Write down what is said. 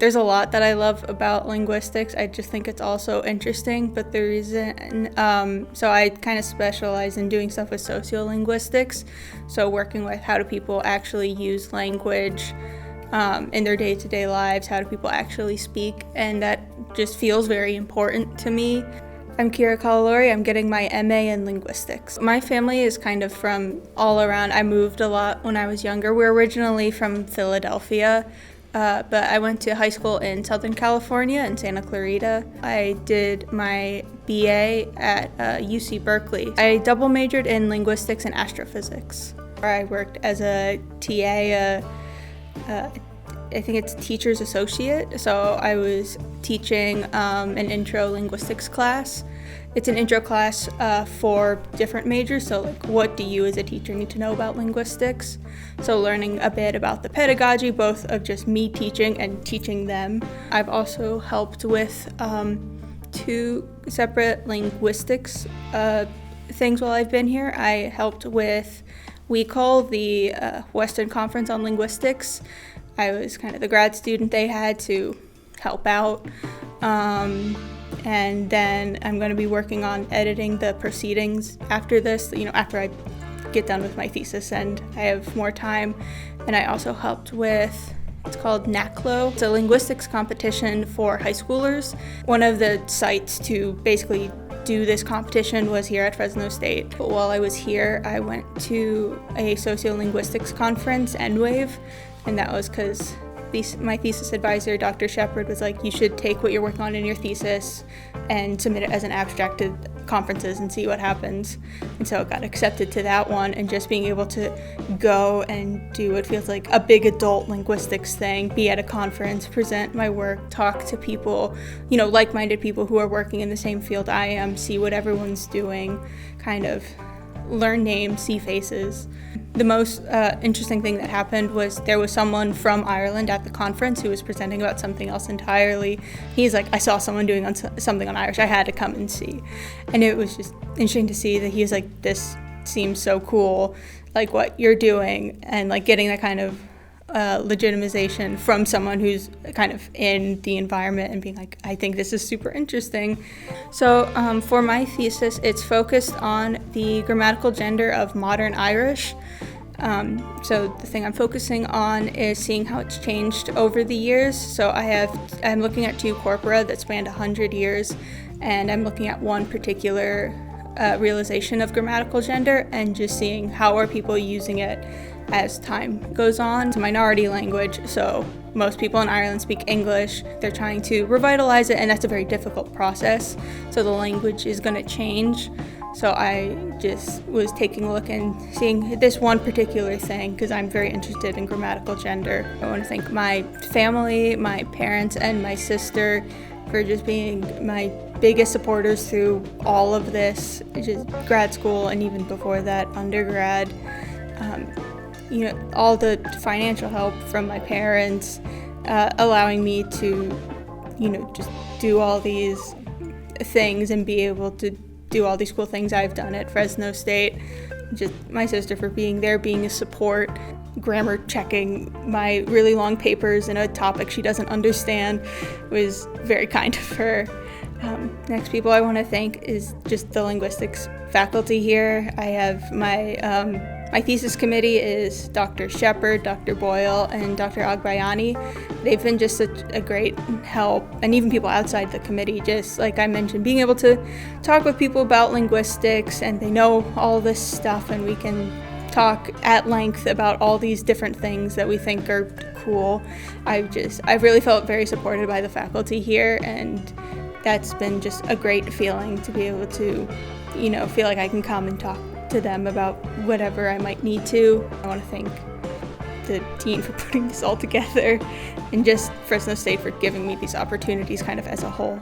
There's a lot that I love about linguistics. I just think it's also interesting, but the reason, so I kind of specialize in doing stuff with sociolinguistics, so working with how do people actually use language in their day-to-day lives, how do people actually speak, and that just feels very important to me. I'm Keira Colleluori. I'm getting my MA in linguistics. My family is kind of from all around. I moved a lot when I was younger. We're originally from Philadelphia, but I went to high school in Southern California in Santa Clarita. I did my BA at UC Berkeley. I double majored in linguistics and astrophysics. I worked as a TA, I think it's teacher's associate, so I was teaching an intro linguistics class. It's an intro class for different majors, so like what do you as a teacher need to know about linguistics? So learning a bit about the pedagogy, both of just me teaching and teaching them. I've also helped with 2 separate linguistics things while I've been here. I helped with WECOL, the Western Conference on Linguistics. I was kind of the grad student they had to help out. And then I'm going to be working on editing the proceedings after this, after I get done with my thesis and I have more time. And I also helped with, it's called NACLO. It's a linguistics competition for high schoolers. One of the sites to basically do this competition was here at Fresno State. But while I was here, I went to a sociolinguistics conference, EndWave, and that was because my thesis advisor, Dr. Shepard, was like, you should take what you're working on in your thesis and submit it as an abstract to conferences and see what happens. And so it got accepted to that one, and just being able to go and do what feels like a big adult linguistics thing, be at a conference, present my work, talk to people, like-minded people who are working in the same field I am, see what everyone's doing, kind of learn names, see faces. The most interesting thing that happened was there was someone from Ireland at the conference who was presenting about something else entirely. He's like, I saw someone doing something on Irish, I had to come and see. And it was just interesting to see that he was like, this seems so cool, like what you're doing, and like getting that kind of legitimization from someone who's kind of in the environment and being like, I think this is super interesting. So for my thesis, it's focused on the grammatical gender of modern Irish. So the thing I'm focusing on is seeing how it's changed over the years. So I'm looking at 2 corpora that spanned 100 years, and I'm looking at one particular realization of grammatical gender and just seeing how are people using it as time goes on. It's a minority language, so most people in Ireland speak English. They're trying to revitalize it, and that's a very difficult process. So the language is going to change. So I just was taking a look and seeing this one particular thing because I'm very interested in grammatical gender. I want to thank my family, my parents, and my sister for just being my biggest supporters through all of this, just grad school and even before that, undergrad. All the financial help from my parents, allowing me to, just do all these things and be able to do all these cool things I've done at Fresno State. Just my sister for being there, being a support, grammar checking my really long papers in a topic she doesn't understand was very kind of her. Next people I want to thank is just the linguistics faculty here. I have my thesis committee is Dr. Shepard, Dr. Boyle, and Dr. Agbayani. They've been just such a great help, and even people outside the committee, just like I mentioned, being able to talk with people about linguistics, and they know all this stuff, and we can talk at length about all these different things that we think are cool. I've really felt very supported by the faculty here, and that's been just a great feeling to be able to, feel like I can come and talk to them about whatever I might need to. I want to thank the dean for putting this all together and just Fresno State for giving me these opportunities kind of as a whole.